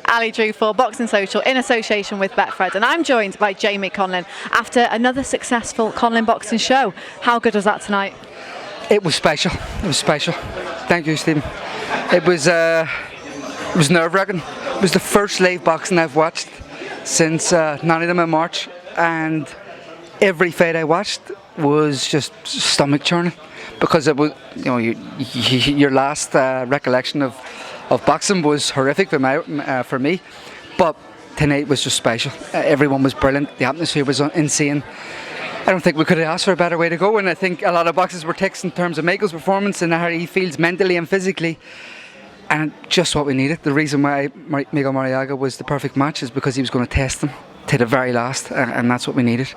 Ali Drew for Boxing Social in association with Betfred, and I'm joined by Jamie Conlan after another successful Conlan boxing show. How good was that tonight? It was special. It was special. Thank you, Stephen. It was nerve-wracking. It was the first live boxing I've watched since none of them in March, and every fight I watched was just stomach churning because it was, your last recollection of boxing was horrific for me, but tonight was just special. Everyone was brilliant. The atmosphere was insane. I don't think we could have asked for a better way to go, and I think a lot of boxes were ticks in terms of Michael's performance and how he feels mentally and physically, and just what we needed. The reason why Miguel Marriaga was the perfect match is because he was going to test them to the very last, and that's what we needed.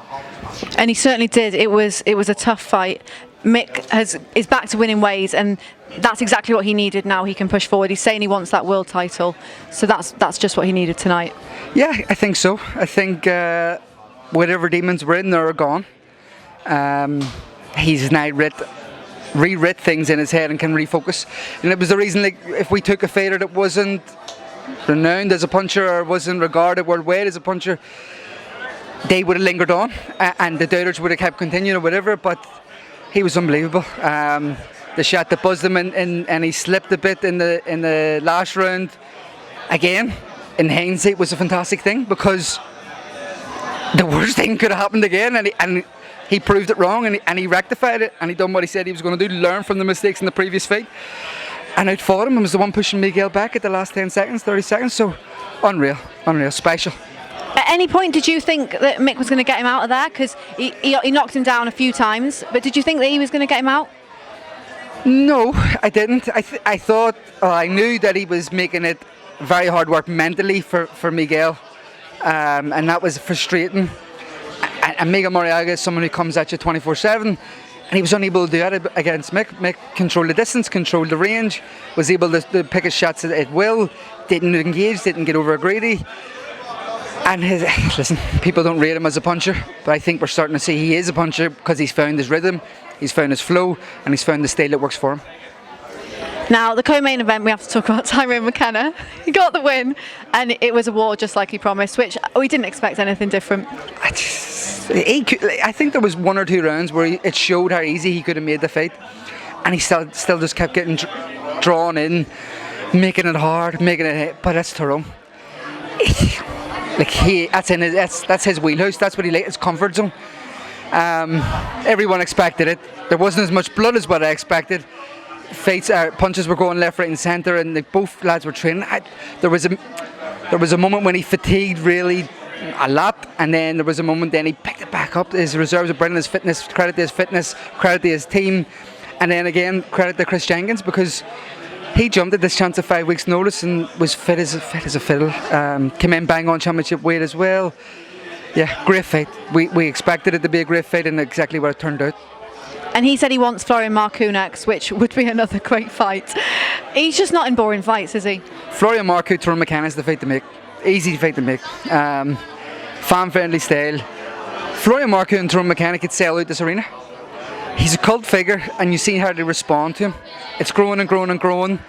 And he certainly did. It was a tough fight. Mick is back to winning ways, and that's exactly what he needed. Now he can push forward. He's saying he wants that world title, so that's just what he needed tonight. Yeah, I think so. I think whatever demons were in there are gone. He's now rewrit things in his head and can refocus. And it was the reason, like, if we took a fighter that wasn't renowned as a puncher or wasn't regarded worldwide as a puncher, they would have lingered on, and the doubters would have kept continuing or whatever. But he was unbelievable. The shot that buzzed him and he slipped a bit in the last round, again, in hindsight, was a fantastic thing, because the worst thing could have happened again, and he proved it wrong, and he rectified it, and he done what he said he was going to do, learn from the mistakes in the previous fight, and outfought him and was the one pushing Miguel back at the last 10 seconds, 30 seconds. So unreal, special. At any point did you think that Mick was going to get him out of there? Because he knocked him down a few times, but did you think that he was going to get him out? No, I didn't. I thought, I knew that he was making it very hard work mentally for Miguel, and that was frustrating. And Miguel Marriaga is someone who comes at you 24/7, and he was unable to do that against Mick. Mick controlled the distance, controlled the range, was able to pick his shots at will, didn't engage, didn't get over greedy. And listen, people don't rate him as a puncher, but I think we're starting to see he is a puncher because he's found his rhythm, he's found his flow, and he's found the style that works for him. Now, the co-main event, we have to talk about Tyrone McKenna. He got the win, and it was a war just like he promised, which we didn't expect anything different. I think there was one or two rounds where it showed how easy he could have made the fight, and he still just kept getting drawn in, making it hard, but that's Tyrone. That's his wheelhouse. That's what he likes. His comfort zone. Everyone expected it. There wasn't as much blood as what I expected. Punches were going left, right, and centre, and both lads were training. There was a moment when he fatigued really a lot, and then there was a moment then he picked it back up. His reserves were brilliant. His fitness, credit to his fitness, credit to his team, and then again credit to Chris Jenkins, because he jumped at this chance of 5 weeks' notice and was fit as a fiddle. Came in bang on championship weight as well. Yeah, great fight. We expected it to be a great fight, and exactly what it turned out. And he said he wants Florian Marcoux next, which would be another great fight. He's just not in boring fights, is he? Florian Marcoux, Tyrone McKenna is the fight to make. Easy fight to make. Fan-friendly style. Florian Marcoux and Tyrone McKenna could sell out this arena. He's a cult figure, and you see how they respond to him. It's growing and growing and growing.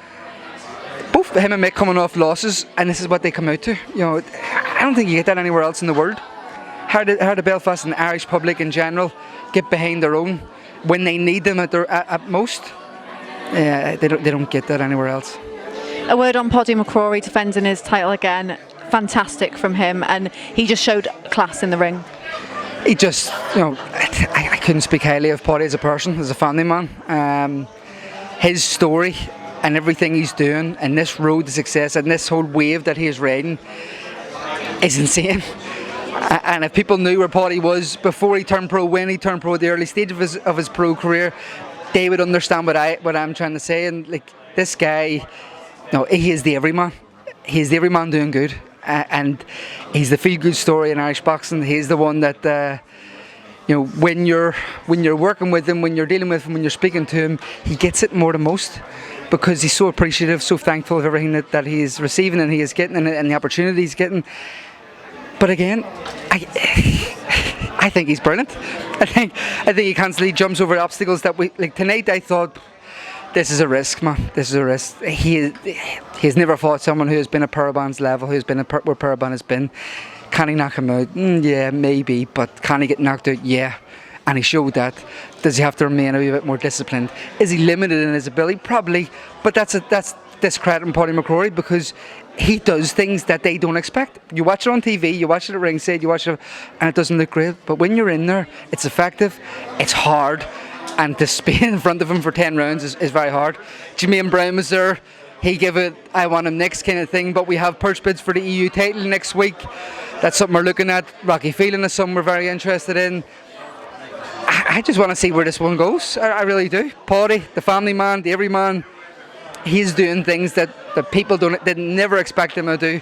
Both him and Mick coming off losses, and this is what they come out to. I don't think you get that anywhere else in the world. How the Belfast and the Irish public in general get behind their own when they need them at most. Yeah, they don't get that anywhere else. A word on Paddy McCrory defending his title again. Fantastic from him, and he just showed class in the ring. He just, I couldn't speak highly of Paddy as a person, as a family man. His story and everything he's doing, and this road to success, and this whole wave that he is riding, is insane. And if people knew where Paddy was before he turned pro, when he turned pro, at the early stage of his pro career, they would understand what I'm trying to say. And like, this guy, he is the everyman. He's the everyman doing good, and he's the feel-good story in Irish boxing. He's the one that when you're working with him, when you're dealing with him, when you're speaking to him, he gets it more than most, because he's so appreciative, so thankful of everything that he is receiving and he is getting, and the opportunity he's getting. But again, I think he's brilliant. I think he constantly jumps over obstacles that we like. Tonight I thought This is a risk, man. This is a risk. He's never fought someone who has been at Paraban's level, who's been where Paraban has been. Can he knock him out? Yeah, maybe. But can he get knocked out? Yeah. And he showed that. Does he have to remain a wee bit more disciplined? Is he limited in his ability? Probably. But that's discrediting Paddy McCrory, because he does things that they don't expect. You watch it on TV, you watch it at ringside, you watch it, and it doesn't look great. But when you're in there, it's effective, it's hard, and to stay in front of him for 10 rounds is very hard. Jermaine Brown was there. He gave it, I want him next kind of thing, but we have purse bids for the EU title next week. That's something we're looking at. Rocky Phelan is something we're very interested in. I just want to see where this one goes. I really do. Paddy, the family man, the everyman, he's doing things that people did never expect him to do,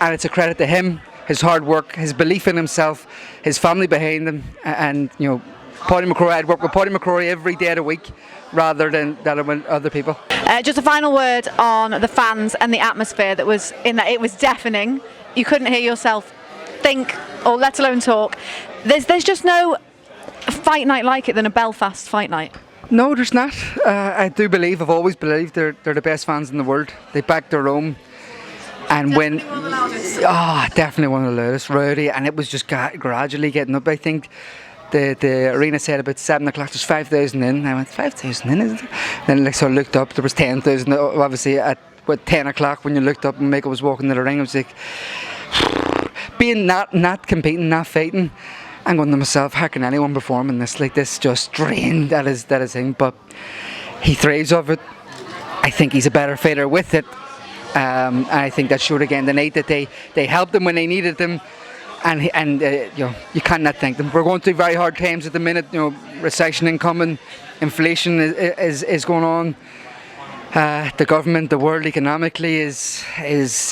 and it's a credit to him, his hard work, his belief in himself, his family behind him, and Paddy McCrory. I'd work with Paddy McCrory every day of the week rather than with other people. Just a final word on the fans and the atmosphere that was in that. It was deafening. You couldn't hear yourself think, or let alone talk. There's just no fight night like it than a Belfast fight night. No, there's not. I do believe, I've always believed they're the best fans in the world. They back their own. And Definitely one of the loudest. Definitely one of the loudest, rowdy, and it was just gradually getting up. I think the arena said about 7 o'clock there's 5,000 in. I went, 5,000 in, is it? Then so I looked up, there was 10,000. Obviously at 10 o'clock when you looked up and Michael was walking to the ring, I was like, being not competing, not fighting, I'm going to myself, how can anyone perform in this? Like, this just drained, that is thing. But he thrives off it. I think he's a better fighter with it. And I think that showed again tonight that they helped him when they needed them. And you cannot thank them. We're going through very hard times at the minute. Recession incoming, inflation is going on. The government, the world economically is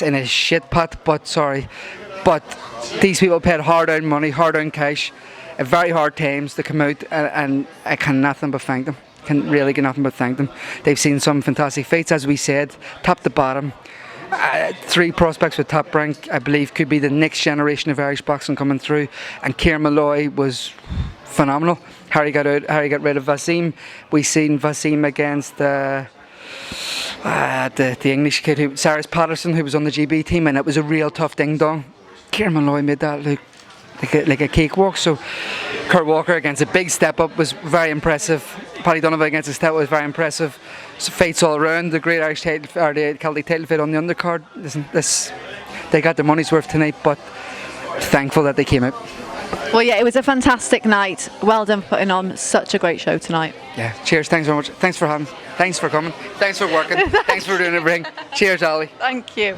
in a shit pot. But these people paid hard-earned money, hard-earned cash, at very hard times to come out, and I can nothing but thank them. Can really get nothing but thank them. They've seen some fantastic fights, as we said, top to bottom. 3 prospects with top rank, I believe, could be the next generation of Irish boxing coming through. And Kieran Malloy was phenomenal. Harry got rid of Vasim. We seen Vasim against the English kid, Cyrus Patterson, who was on the GB team, and it was a real tough ding-dong. Kieran Malloy made that look like a cakewalk. So Kurt Walker against a big step up was very impressive. Paddy Donovan against a step up was very impressive. So fights all around. The great Irish title, or the Celtic title fight on the undercard. Listen, they got their money's worth tonight, but thankful that they came out. Well, yeah, it was a fantastic night. Well done for putting on such a great show tonight. Yeah, cheers. Thanks very much. Thanks for having. Thanks for coming. Thanks for working. Thanks for doing everything. Cheers, Ali. Thank you.